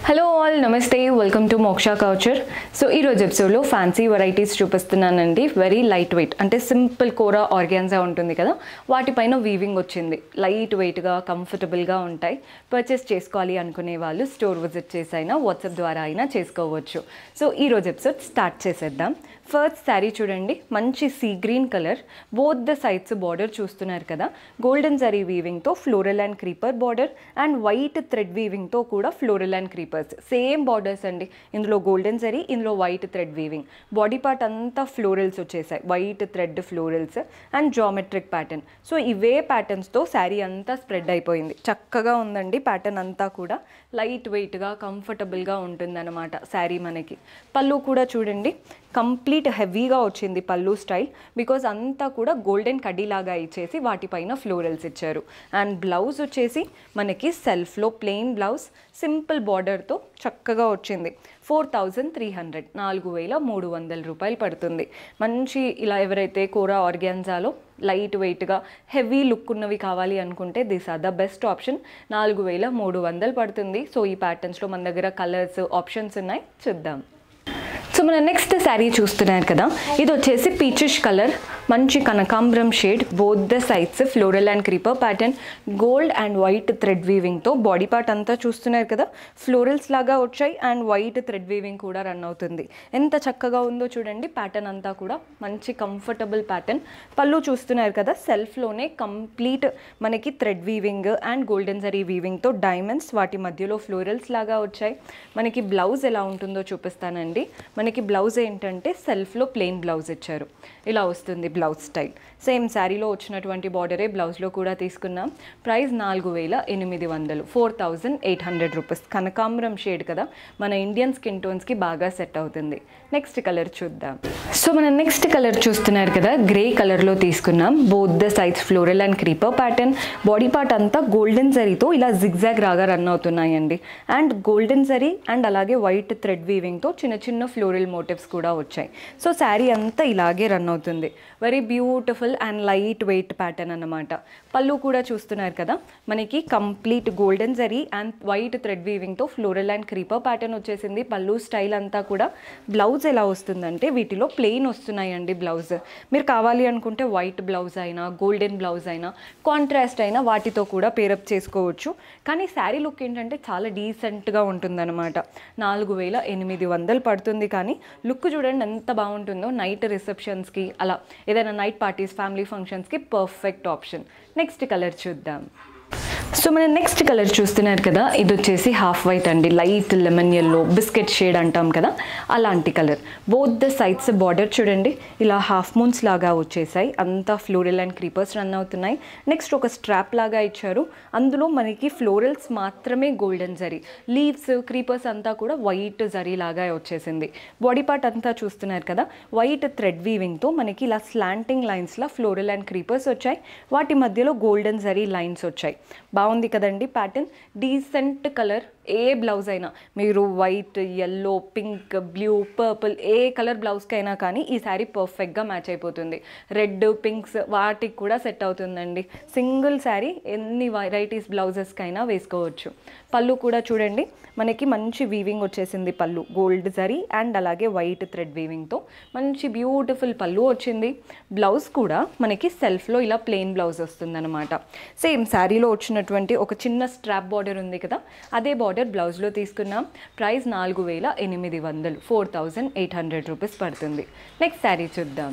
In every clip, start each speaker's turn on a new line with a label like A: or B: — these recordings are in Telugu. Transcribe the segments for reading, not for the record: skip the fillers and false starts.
A: హలో ఆల్ నమస్తే వెల్కమ్ టు మోక్ష కల్చర్. సో ఈరోజు ఎపిసోడ్లో ఫ్యాన్సీ వెరైటీస్ చూపిస్తున్నానండి. వెరీ లైట్ వెయిట్, అంటే సింపుల్ కోరా ఆర్గాన్జా ఉంటుంది కదా, వాటిపైన వీవింగ్ వచ్చింది. లైట్ వెయిట్గా కంఫర్టబుల్గా ఉంటాయి. పర్చేస్ చేసుకోవాలి అనుకునే వాళ్ళు స్టోర్ విజిట్ చేసి అయినా వాట్సాప్ ద్వారా అయినా చేసుకోవచ్చు. సో ఈరోజు ఎపిసోడ్ స్టార్ట్ చేసేద్దాం. ఫస్ట్ శారీ చూడండి, మంచి sea green colour, both the sides border చూస్తున్నారు కదా, గోల్డెన్ జరీ వీవింగ్తో floral and creeper border and white thread వీవింగ్తో కూడా floral and creepers same borders అండి. ఇందులో గోల్డెన్ జరీ, ఇందులో white thread weaving. Body part అంతా ఫ్లోరల్స్ వచ్చేసాయి, white thread florals and geometric pattern. So ఇవే ప్యాటర్న్స్తో శారీ అంతా స్ప్రెడ్ అయిపోయింది. చక్కగా ఉందండి ప్యాటర్న్ అంతా కూడా. లైట్ వెయిట్గా కంఫర్టబుల్గా ఉంటుందన్నమాట శారీ. మనకి పళ్ళు కూడా చూడండి, కంప్లీట్ హెవీగా వచ్చింది పళ్ళు స్టైల్, బికాజ్ అంతా కూడా గోల్డెన్ కడ్డీలాగా ఇచ్చేసి వాటిపైన ఫ్లోరల్స్ ఇచ్చారు. అండ్ బ్లౌజ్ వచ్చేసి మనకి సెల్ఫ్లో ప్లెయిన్ బ్లౌజ్, సింపుల్ బార్డర్తో చక్కగా వచ్చింది. 4300, 4300 రూపాయలు పడుతుంది. మంచి ఇలా ఎవరైతే కోరా ఆర్గాన్జాలో లైట్ వెయిట్గా హెవీ లుక్ ఉన్నవి కావాలి అనుకుంటే this are the best option. 4300 పడుతుంది. సో ఈ ప్యాటర్న్స్లో మన దగ్గర కలర్స్ ఆప్షన్స్ ఉన్నాయి, చూద్దాం. సో మన నెక్స్ట్ శారీ చూస్తున్నారు కదా, ఇది వచ్చేసి పీచిష్ కలర్, మంచి కనకాంబరం shade, both the sides floral and creeper pattern, gold and white thread వీవింగ్తో బాడీ పార్ట్ అంతా చూస్తున్నారు కదా, ఫ్లోరల్స్ లాగా వచ్చాయి అండ్ వైట్ థ్రెడ్ వీవింగ్ కూడా రన్ అవుతుంది. ఎంత చక్కగా ఉందో చూడండి ప్యాటర్న్ అంతా కూడా, మంచి కంఫర్టబుల్ ప్యాటర్న్. పళ్ళు చూస్తున్నారు కదా, సెల్ఫ్లోనే కంప్లీట్ మనకి thread weaving and golden zari వీవింగ్తో డైమండ్స్, వాటి మధ్యలో ఫ్లోరల్స్ లాగా వచ్చాయి. మనకి బ్లౌజ్ ఎలా ఉంటుందో చూపిస్తానండి. మనకి బ్లౌజ్ ఏంటంటే సెల్ఫ్లో ప్లెయిన్ బ్లౌజ్ ఇచ్చారు, ఇలా వస్తుంది బ్లౌజ్ స్టైల్. సేమ్ శారీలో వచ్చినటువంటి బార్డరే బ్లౌజ్లో కూడా తీసుకున్నాం. Price 4800, 4800 rupees. కనకాంబరం షేడ్ కదా, మన ఇండియన్ స్కిన్ టోన్స్కి బాగా సెట్ అవుతుంది. నెక్స్ట్ కలర్ చూద్దాం. సో మన నెక్స్ట్ కలర్ చూస్తున్నారు కదా, గ్రే కలర్లో తీసుకున్నాం. Both the sides floral and creeper pattern, body part అంతా గోల్డెన్ జరీతో ఇలా జిగ్జాగ్ రాగా రన్ అవుతున్నాయండి. అండ్ గోల్డెన్ జరీ అండ్ అలాగే వైట్ థ్రెడ్ వీవింగ్తో చిన్న చిన్న ఫ్లోరల్ మోటివ్స్ కూడా వచ్చాయి. సో శారీ అంతా ఇలాగే రన్ అవుతుంది. Very beautiful and light weight pattern అన్నమాట. పళ్ళు కూడా చూస్తున్నారు కదా, మనకి complete golden zari and white thread వీవింగ్తో ఫ్లోరల్ అండ్ క్రీపర్ ప్యాటర్న్ వచ్చేసింది. పళ్ళు స్టైల్ అంతా కూడా. బ్లౌజ్ ఎలా వస్తుందంటే వీటిలో ప్లెయిన్ వస్తున్నాయండి బ్లౌజ్. మీరు కావాలి అనుకుంటే వైట్ బ్లౌజ్ అయినా గోల్డెన్ బ్లౌజ్ అయినా కాంట్రాస్ట్ అయినా వాటితో కూడా పేరప్ చేసుకోవచ్చు. కానీ శారీ లుక్ ఏంటంటే చాలా డీసెంట్గా ఉంటుందన్నమాట. 4800 పడుతుంది. కానీ లుక్ చూడండి ఎంత బాగుంటుందో. నైట్ రిసెప్షన్స్కి అలా ఏదైనా నైట్ పార్టీస్, ఫ్యామిలీ ఫంక్షన్స్కి పర్ఫెక్ట్ ఆప్షన్. నెక్స్ట్ కలర్ చూద్దాం. సో మన నెక్స్ట్ కలర్ చూస్తున్నారు కదా, ఇది వచ్చేసి హాఫ్ వైట్ అండి, light lemon yellow, biscuit shade అంటాం కదా, అలాంటి colour. Both the sides border చూడండి, ఇలా హాఫ్ మూన్స్ లాగా వచ్చేసాయి. అంతా ఫ్లోరల్ అండ్ క్రీపర్స్ రన్ అవుతున్నాయి. నెక్స్ట్ ఒక స్ట్రాప్ లాగా ఇచ్చారు, అందులో మనకి ఫ్లోరల్స్ మాత్రమే గోల్డెన్ జరీ, లీవ్స్ క్రీపర్స్ అంతా కూడా వైట్ జరీ లాగా వచ్చేసింది. బాడీ పార్ట్ అంతా చూస్తున్నారు కదా, వైట్ థ్రెడ్ వీవింగ్తో మనకి ఇలా స్లాంటింగ్ లైన్స్లా ఫ్లోరల్ అండ్ క్రీపర్స్ వచ్చాయి. వాటి మధ్యలో గోల్డెన్ జరీ లైన్స్ వచ్చాయి. బాగుంది కదండి ప్యాటర్న్. Decent colour. ఏ బ్లౌజ్ అయినా మీరు white, yellow, pink, blue, purple ఏ కలర్ బ్లౌజ్కైనా కానీ ఈ శారీ పర్ఫెక్ట్గా మ్యాచ్ అయిపోతుంది. రెడ్, పింక్స్ వాటికి కూడా సెట్ అవుతుందండి. సింగిల్ శారీ ఎన్ని వెరైటీస్ బ్లౌజెస్కైనా వేసుకోవచ్చు. పళ్ళు కూడా చూడండి, మనకి మంచి వీవింగ్ వచ్చేసింది. పళ్ళు గోల్డ్ జరీ అండ్ అలాగే వైట్ థ్రెడ్ వీవింగ్తో మంచి బ్యూటిఫుల్ పళ్ళు వచ్చింది. బ్లౌజ్ కూడా మనకి సెల్ఫ్లో ఇలా ప్లెయిన్ బ్లౌజ్ వస్తుందన్నమాట. సేమ్ శారీలో వచ్చినటువంటి ఒక చిన్న స్ట్రాప్ బార్డర్ ఉంది కదా, అదే బార్డర్ బ్లౌజ్లో తీసుకున్నాం. ప్రైస్ 4800, 4800 రూపీస్ పడుతుంది. నెక్స్ట్ శారీ చూద్దాం.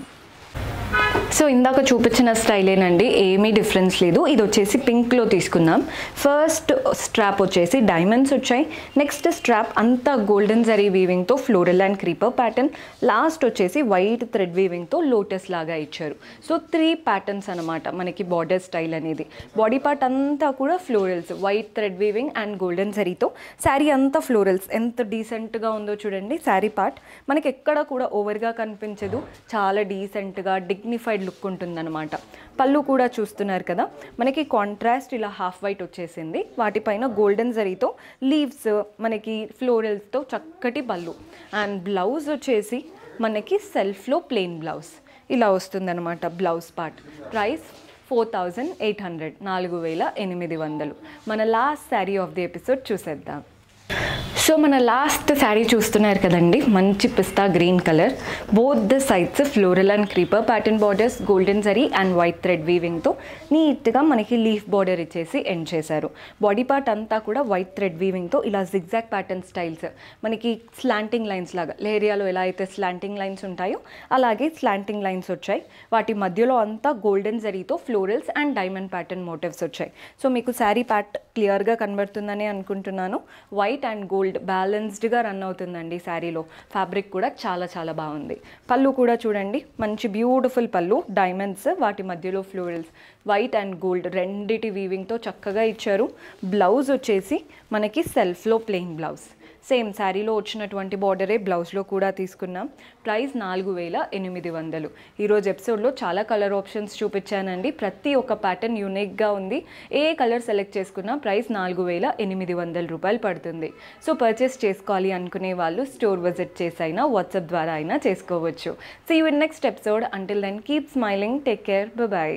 A: సో ఇందాక చూపించిన స్టైలేనండి, ఏమీ డిఫరెన్స్ లేదు. ఇది వచ్చేసి పింక్లో తీసుకున్నాం. ఫస్ట్ స్ట్రాప్ వచ్చేసి డైమండ్స్ వచ్చాయి. నెక్స్ట్ స్ట్రాప్ అంతా గోల్డెన్ జరీ వీవింగ్తో floral and creeper pattern. Last వచ్చేసి వైట్ థ్రెడ్ వీవింగ్తో లోటస్ లాగా ఇచ్చారు. సో 3 ప్యాటర్న్స్ అనమాట మనకి బార్డర్ స్టైల్ అనేది. బాడీ పార్ట్ అంతా కూడా florals, white thread weaving and golden జరీతో. శారీ అంతా ఫ్లోరల్స్. ఎంత డీసెంట్గా ఉందో చూడండి శారీ పార్ట్. మనకి ఎక్కడ కూడా ఓవర్గా కనిపించదు, చాలా డీసెంట్గా డిగ్నిఫైడ్ లుక్ ఉంటుందన్నమాట. పళ్ళు కూడా చూస్తున్నారు కదా, మనకి కాంట్రాస్ట్ ఇలా హాఫ్ వైట్ వచ్చేసింది. వాటిపైన గోల్డెన్ జరీతో లీవ్స్, మనకి ఫ్లోరల్స్తో చక్కటి పళ్ళు. అండ్ బ్లౌజ్ వచ్చేసి మనకి సెల్ఫ్లో ప్లెయిన్ బ్లౌజ్ ఇలా వస్తుందన్నమాట బ్లౌజ్ పార్ట్. ప్రైస్ 4800, 4800. మన last sari of the episode చూసేద్దాం. సో మన లాస్ట్ శారీ చూస్తున్నారు కదండి, మంచి pista green colour, both the sides floral and creeper pattern borders, golden zari and white thread వీవింగ్తో నీట్గా మనకి లీఫ్ బార్డర్ ఇచ్చేసి ఎండ్ చేశారు. బాడీ పార్ట్ అంతా కూడా వైట్ థ్రెడ్ వీవింగ్తో ఇలా జిగ్జాగ్ ప్యాటర్న్ స్టైల్స్, మనకి స్లాంటింగ్ లైన్స్ లాగా లేరియాలో ఎలా అయితే స్లాంటింగ్ లైన్స్ ఉంటాయో అలాగే స్లాంటింగ్ లైన్స్ వచ్చాయి. వాటి మధ్యలో అంతా గోల్డెన్ జరీతో florals and diamond pattern motifs వచ్చాయి. సో మీకు శారీ ప్యాట్ క్లియర్గా కనబడుతుందని అనుకుంటున్నాను. వైట్ అండ్ గోల్డ్ బ్యాలెన్స్డ్గా రన్ అవుతుందండి శారీలో. ఫ్యాబ్రిక్ కూడా చాలా చాలా బాగుంది. పళ్ళు కూడా చూడండి, మంచి బ్యూటిఫుల్ పళ్ళు, డైమండ్స్, వాటి మధ్యలో ఫ్లోరల్స్, వైట్ అండ్ గోల్డ్ రెండిటి వీవింగ్తో చక్కగా ఇచ్చారు. బ్లౌజ్ వచ్చేసి మనకి సెల్ఫ్లో ప్లెయిన్ బ్లౌజ్, సేమ్ శారీలో వచ్చినటువంటి బార్డరే బ్లౌజ్లో కూడా తీసుకున్నాం. ప్రైస్ 4800. ఈరోజు ఎపిసోడ్లో చాలా కలర్ ఆప్షన్స్ చూపించానండి. ప్రతి ఒక్క ప్యాటర్న్ యూనిక్గా ఉంది. ఏ కలర్ సెలెక్ట్ చేసుకున్నా ప్రైస్ 4800 రూపాయలు పడుతుంది. సో పర్చేస్ చేసుకోవాలి అనుకునే వాళ్ళు స్టోర్ విజిట్ చేసైనా వాట్సాప్ ద్వారా అయినా చేసుకోవచ్చు. See you in next episode. Until then keep smiling, take care, by.